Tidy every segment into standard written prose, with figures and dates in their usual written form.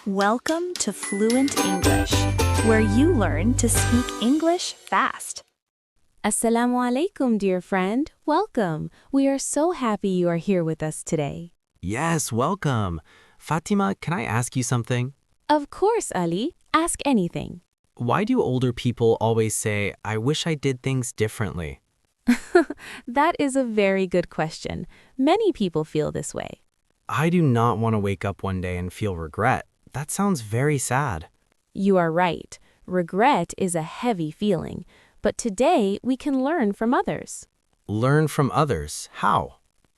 Welcome to Fluent English, where you learn to speak English fast. Assalamu Alaikum, dear friend. Welcome. We are so happy you are here with us today. Yes, welcome. Fatima, can I ask you something? Of course, Ali. Ask anything. Why do older people always say, I wish I did things differently? That is a very good question. Many people feel this way. I do not want to wake up one day and feel regret. That sounds very sad. You are right. Regret is a heavy feeling, but today we can learn from others. Learn from others. How?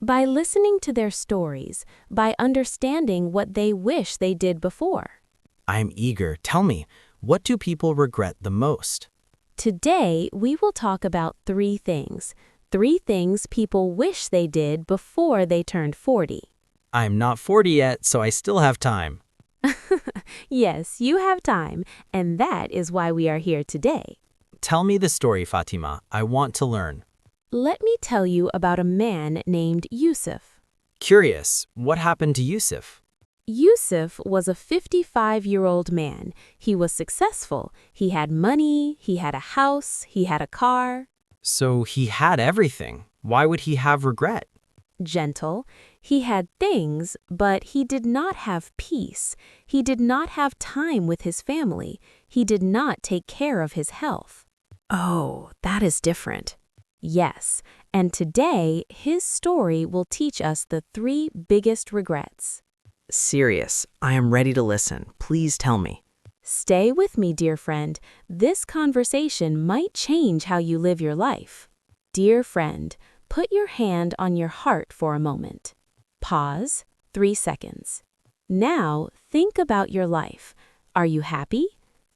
By listening to their stories, by understanding what they wish they did before. I'm eager. Tell me, what do people regret the most? Today, we will talk about three things. Three things people wish they did before they turned 40. I'm not 40 yet, so I still have time. Yes, you have time, and that is why we are here today. Tell me the story, Fatima. I want to learn. Let me tell you about a man named Yusuf. Curious, what happened to Yusuf? Yusuf was a 55-year-old man. He was successful. He had money, he had a house, he had a car. So he had everything. Why would he have regret? Gentle. He had things, but he did not have peace. He did not have time with his family. He did not take care of his health. Oh, that is different. Yes, and today his story will teach us the three biggest regrets. Serious. I am ready to listen. Please tell me. Stay with me, dear friend. This conversation might change how you live your life. Dear friend, put your hand on your heart for a moment. Pause, 3 seconds. Now, think about your life. Are you happy?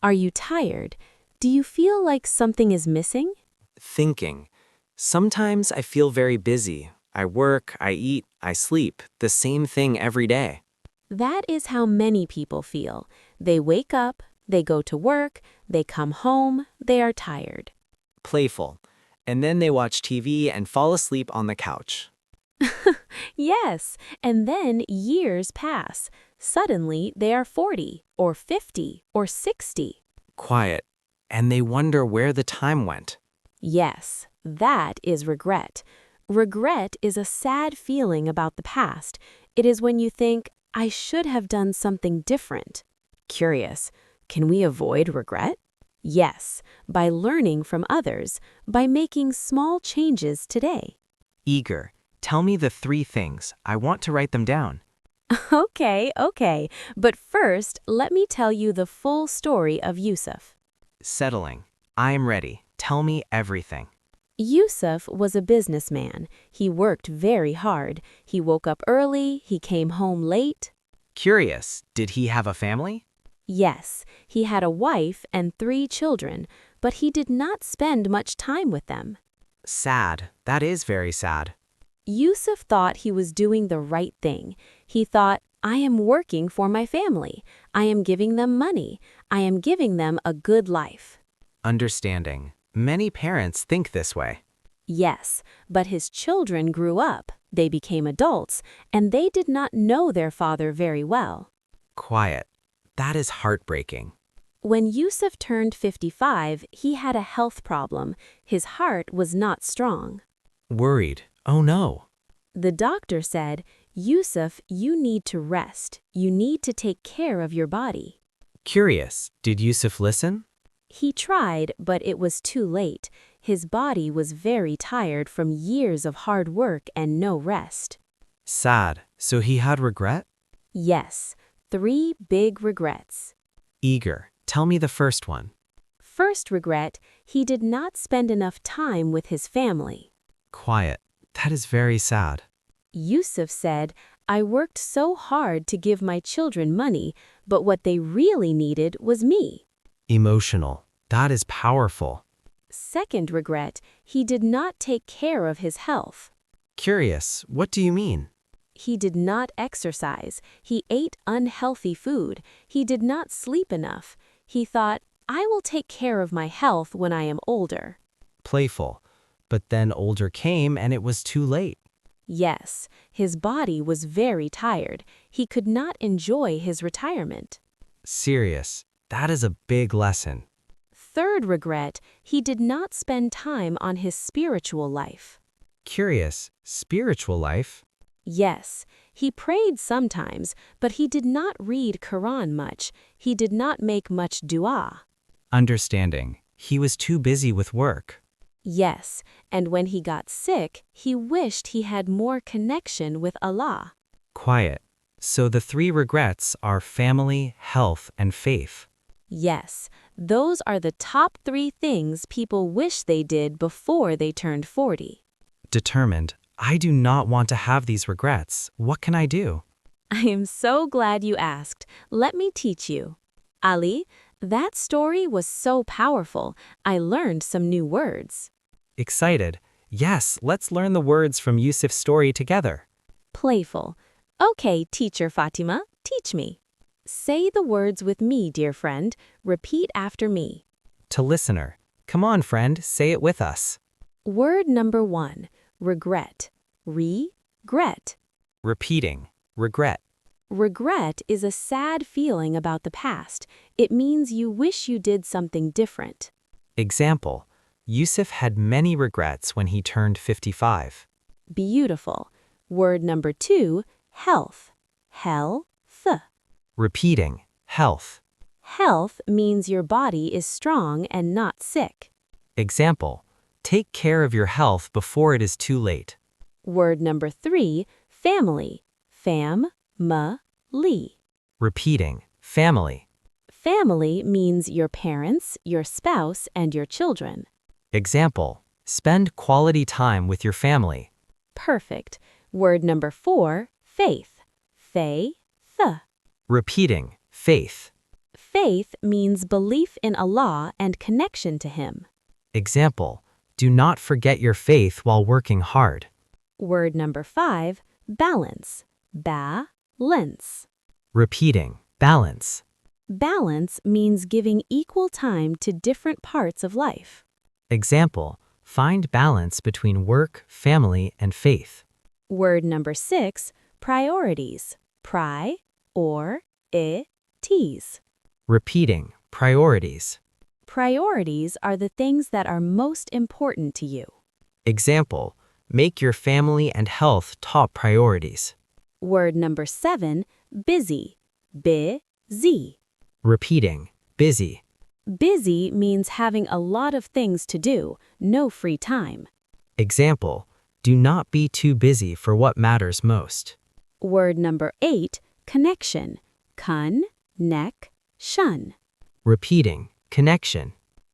Are you tired? Do you feel like something is missing? Thinking. Sometimes I feel very busy. I work, I eat, I sleep, the same thing every day. That is how many people feel. They wake up, they go to work, they come home, they are tired. Playful. And then they watch TV and fall asleep on the couch. Yes, and then years pass. Suddenly, they are 40, or 50, or 60. Quiet. And they wonder where the time went. Yes, that is regret. Regret is a sad feeling about the past. It is when you think, I should have done something different. Curious, can we avoid regret? Yes, by learning from others, by making small changes today. Eager. Tell me the three things. I want to write them down. Okay. But first, let me tell you the full story of Yusuf. Settling. I am ready. Tell me everything. Yusuf was a businessman. He worked very hard. He woke up early, he came home late. Curious. Did he have a family? Yes, he had a wife and 3 children, but he did not spend much time with them. Sad. That is very sad. Yusuf thought he was doing the right thing. He thought, I am working for my family. I am giving them money. I am giving them a good life. Understanding. Many parents think this way. Yes, but his children grew up, they became adults, and they did not know their father very well. Quiet. That is heartbreaking. When Yusuf turned 55, he had a health problem. His heart was not strong. Worried. Oh no. The doctor said, Yusuf, you need to rest. You need to take care of your body. Curious. Did Yusuf listen? He tried, but it was too late. His body was very tired from years of hard work and no rest. Sad. So he had regret? Yes, 3 big regrets. Eager. Tell me the first one. First regret, he did not spend enough time with his family. Quiet. That is very sad. Yusuf said, I worked so hard to give my children money, but what they really needed was me. Emotional. That is powerful. Second regret, he did not take care of his health. Curious. What do you mean? He did not exercise. He ate unhealthy food. He did not sleep enough. He thought, I will take care of my health when I am older. Playful. But then older came and it was too late. Yes, his body was very tired. He could not enjoy his retirement. Serious. That is a big lesson. Third regret, he did not spend time on his spiritual life. Curious. Spiritual life? Yes, he prayed sometimes, but he did not read Quran much. He did not make much dua. Understanding. He was too busy with work. Yes, and when he got sick, he wished he had more connection with Allah. Quiet. So the 3 regrets are family, health, and faith. Yes, those are the top 3 things people wish they did before they turned 40. Determined. I do not want to have these regrets. What can I do? I am so glad you asked. Let me teach you. Ali, that story was so powerful. I learned some new words. Excited. Yes, let's learn the words from Yusuf's story together. Playful. Okay, teacher Fatima, teach me. Say the words with me, dear friend. Repeat after me. To listener. Come on, friend, say it with us. Word number 1, regret. Regret. Repeating. Regret. Regret is a sad feeling about the past. It means you wish you did something different. Example. Yusuf had many regrets when he turned 55. Beautiful. Word number 2, health. Health. Repeating. Health. Health means your body is strong and not sick. Example. Take care of your health before it is too late. Word number 3, family. Fam-ma-li. Repeating. Family. Family means your parents, your spouse, and your children. Example. Spend quality time with your family. Perfect. Word number 4, faith. Faith. Repeating. Faith. Faith means belief in Allah and connection to Him. Example. Do not forget your faith while working hard. Word number 5, balance. Balance. Repeating. Balance. Balance means giving equal time to different parts of life. Example. Find balance between work, family, and faith. Word number 6, priorities. Pri-or-it-is. Repeating. Priorities. Priorities are the things that are most important to you. Example. Make your family and health top priorities. Word number 7, busy. Busy. Repeating. Busy. Busy means having a lot of things to do, no free time. Example. Do not be too busy for what matters most. Word number 8, connection. Con-neck-shun. Repeating. Connection.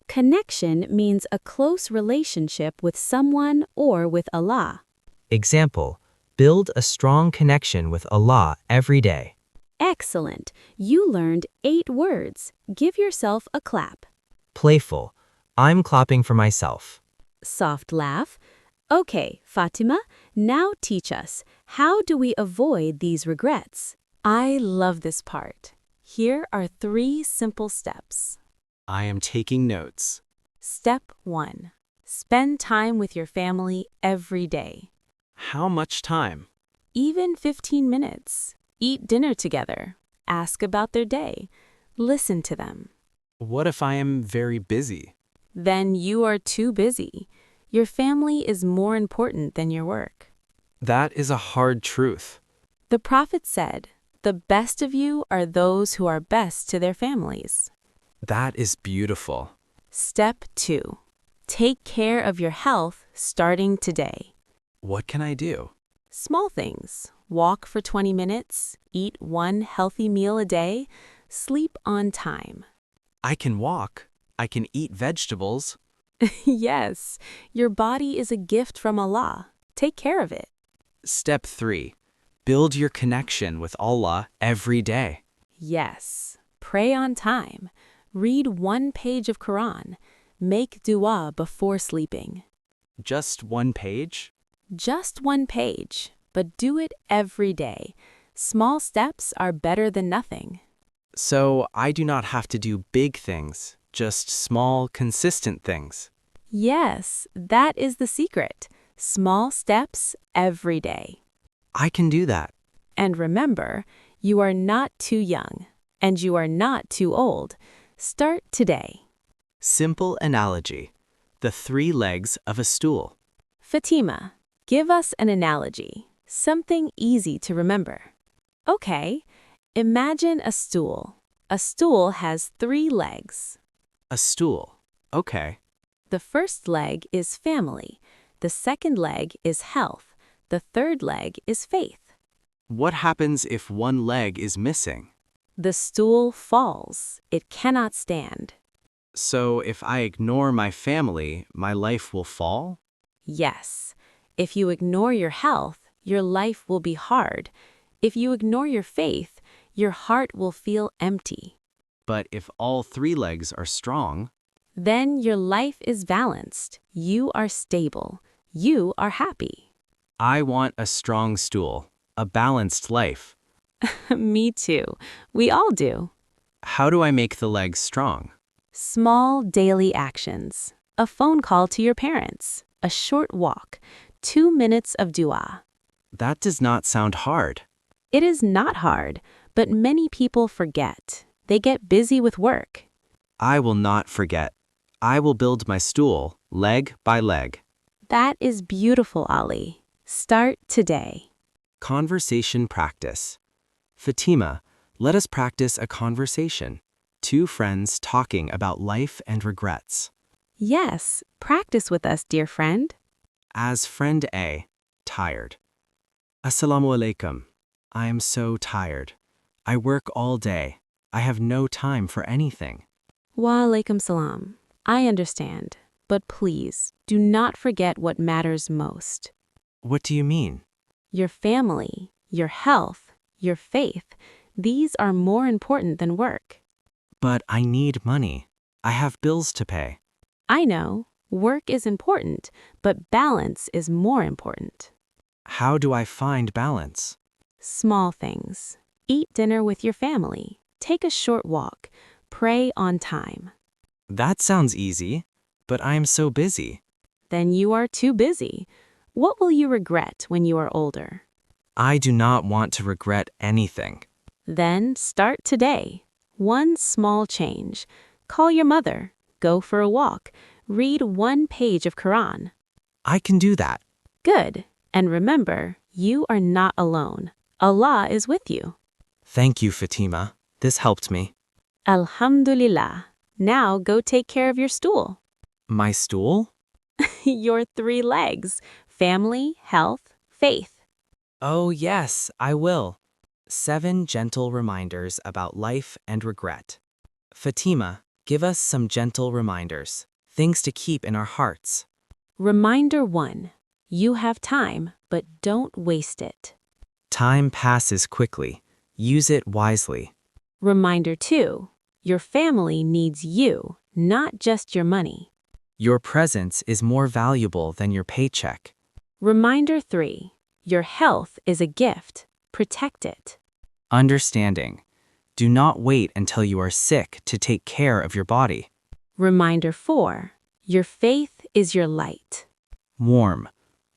Connection means a close relationship with someone or with Allah. Example. Build a strong connection with Allah every day. Excellent. You learned 8 words. Give yourself a clap. Playful. I'm clapping for myself. Soft laugh. Okay, Fatima, now teach us. How do we avoid these regrets? I love this part. Here are 3 simple steps. I am taking notes. Step 1. Spend time with your family every day. How much time? Even 15 minutes. Eat dinner together. Ask about their day. Listen to them. What if I am very busy? Then you are too busy. Your family is more important than your work. That is a hard truth. The Prophet said, "The best of you are those who are best to their families." That is beautiful. Step 2. Take care of your health starting today. What can I do? Small things. Walk for 20 minutes, eat 1 healthy meal a day, sleep on time. I can walk. I can eat vegetables. Yes, your body is a gift from Allah. Take care of it. Step 3. Build your connection with Allah every day. Yes, pray on time. Read 1 page of Quran. Make dua before sleeping. Just 1 page? Just 1 page, but do it every day. Small steps are better than nothing. So I do not have to do big things, just small, consistent things. Yes, that is the secret. Small steps every day. I can do that. And remember, you are not too young. and you are not too old. Start today. Simple analogy. The 3 legs of a stool. Fatima, give us an analogy, something easy to remember. Okay, imagine a stool. A stool has 3 legs. A stool. Okay. The first leg is family. The second leg is health. The third leg is faith. What happens if one leg is missing? The stool falls. It cannot stand. So if I ignore my family, my life will fall? Yes. If you ignore your health, your life will be hard. If you ignore your faith, your heart will feel empty. But if all 3 legs are strong, Then your life is balanced. You are stable. You are happy. I want a strong stool, a balanced life. Me too. We all do. How do I make the legs strong? Small daily actions. A phone call to your parents. A short walk. 2 minutes of dua. That does not sound hard. It is not hard, but many people forget. They get busy with work. I will not forget. I will build my stool, leg by leg. That is beautiful, Ali. Start today. Conversation practice. Fatima, let us practice a conversation. 2 friends talking about life and regrets. Yes, practice with us, dear friend. As friend A, tired. Assalamu Alaikum. I am so tired. I work all day. I have no time for anything. Wa alaikum salam. I understand, but please do not forget what matters most. What do you mean? Your family, your health, your faith, these are more important than work. But I need money. I have bills to pay. I know, work is important, but balance is more important. How do I find balance? Small things. Eat dinner with your family. Take a short walk. Pray on time. That sounds easy, but I am so busy. Then you are too busy. What will you regret when you are older? I do not want to regret anything. Then start today. One small change. Call your mother. Go for a walk. Read 1 page of Quran. I can do that. Good. And remember, you are not alone. Allah is with you. Thank you, Fatima. This helped me. Alhamdulillah. Now go take care of your stool. My stool? Your 3 legs. Family, health, faith. Oh, yes, I will. 7 gentle reminders about life and regret. Fatima, give us some gentle reminders, things to keep in our hearts. Reminder 1. You have time, but don't waste it. Time passes quickly. Use it wisely. Reminder 2. Your family needs you, not just your money. Your presence is more valuable than your paycheck. Reminder 3. Your health is a gift. Protect it. Understanding. Do not wait until you are sick to take care of your body. Reminder 4. Your faith is your light. Warm.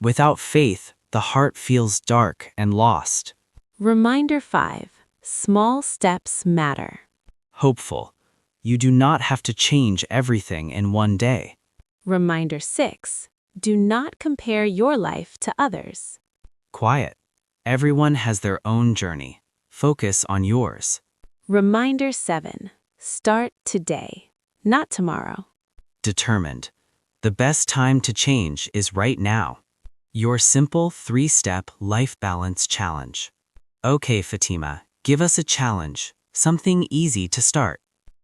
Without faith, the heart feels dark and lost. Reminder 5. Small steps matter. Hopeful. You do not have to change everything in one day. Reminder 6. Do not compare your life to others. Quiet. Everyone has their own journey. Focus on yours. Reminder 7. Start today, not tomorrow. Determined. The best time to change is right now. Your simple 3-step life balance challenge. Okay, Fatima, give us a challenge, something easy to start.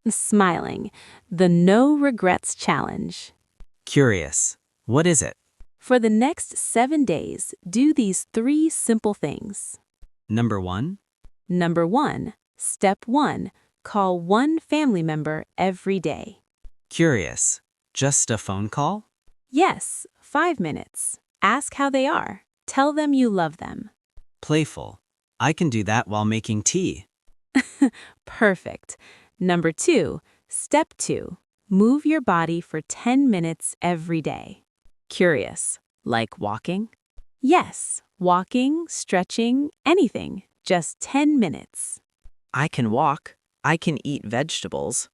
Smiling. The No Regrets Challenge. Curious. What is it? For the next 7 days, do these 3 simple things. Number 1. Number 1. Step 1. Call 1 family member every day. Curious. Just a phone call? Yes, 5 minutes. Ask how they are. Tell them you love them. Playful. I can do that while making tea. Perfect. Number 2. Step 2. Move your body for 10 minutes every day. Curious. Like walking? Yes, walking, stretching, anything. Just 10 minutes. I can walk. I can eat vegetables.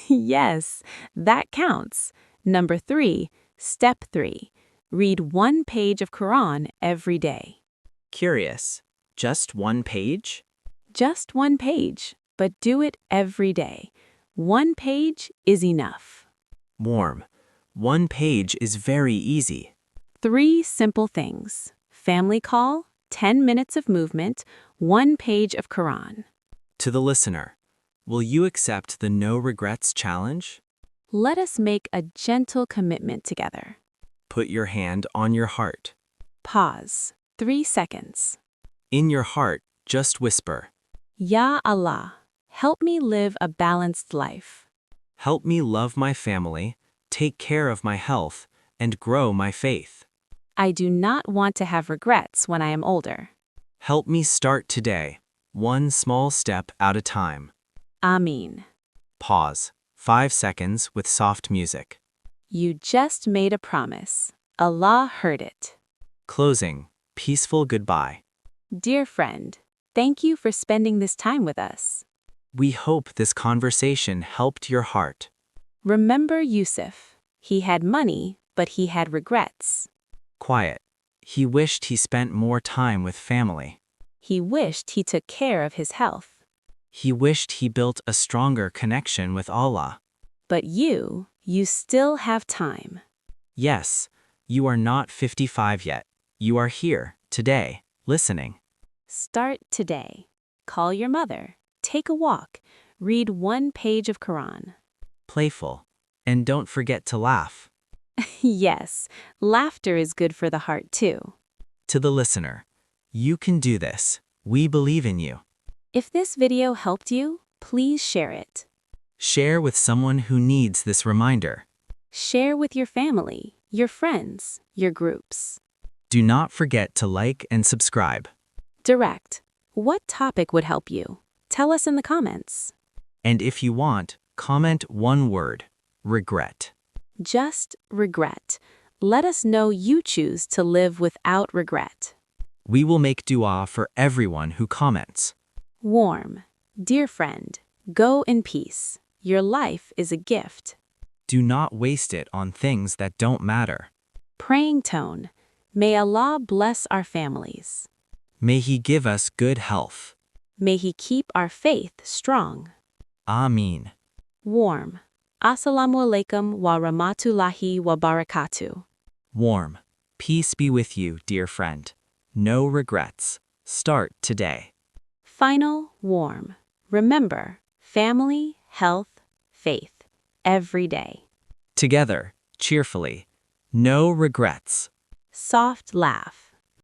Yes, that counts. Number 3, step 3. Read 1 page of Quran every day. Curious. Just 1 page? Just 1 page, but do it every day. 1 page is enough. Warm. 1 page is very easy. 3 simple things. Family call, 10 minutes of movement, 1 page of Quran. To the listener, will you accept the No Regrets Challenge? Let us make a gentle commitment together. Put your hand on your heart. Pause. 3 seconds. In your heart, just whisper, Ya Allah, help me live a balanced life. help me love my family, take care of my health, and grow my faith. I do not want to have regrets when I am older. Help me start today, 1 small step at a time. Ameen. Pause. 5 seconds with soft music. You just made a promise. Allah heard it. Closing. Peaceful goodbye. Dear friend, thank you for spending this time with us. We hope this conversation helped your heart. Remember Yusuf. He had money, but he had regrets. Quiet. He wished he spent more time with family. He wished he took care of his health. He wished he built a stronger connection with Allah. But you still have time. Yes, you are not 55 yet. You are here, today, listening. Start today. Call your mother. Take a walk. Read 1 page of Quran. Playful. And don't forget to laugh. Yes, laughter is good for the heart too. To the listener, you can do this. We believe in you. If this video helped you, please share it. Share with someone who needs this reminder. Share with your family, your friends, your groups. Do not forget to like and subscribe. Direct. What topic would help you? Tell us in the comments. And if you want, comment 1 word, regret. Just regret. Let us know you choose to live without regret. We will make dua for everyone who comments. Warm. Dear friend, go in peace. Your life is a gift. Do not waste it on things that don't matter. Praying tone. May Allah bless our families. May He give us good health. May He keep our faith strong. Ameen. Warm. Assalamu Alaikum wa rahmatullahi wa barakatuh. Warm. Peace be with you, dear friend. No regrets. Start today. Final warm. Remember, family, health, faith, every day. Together, cheerfully. No regrets. Soft laugh.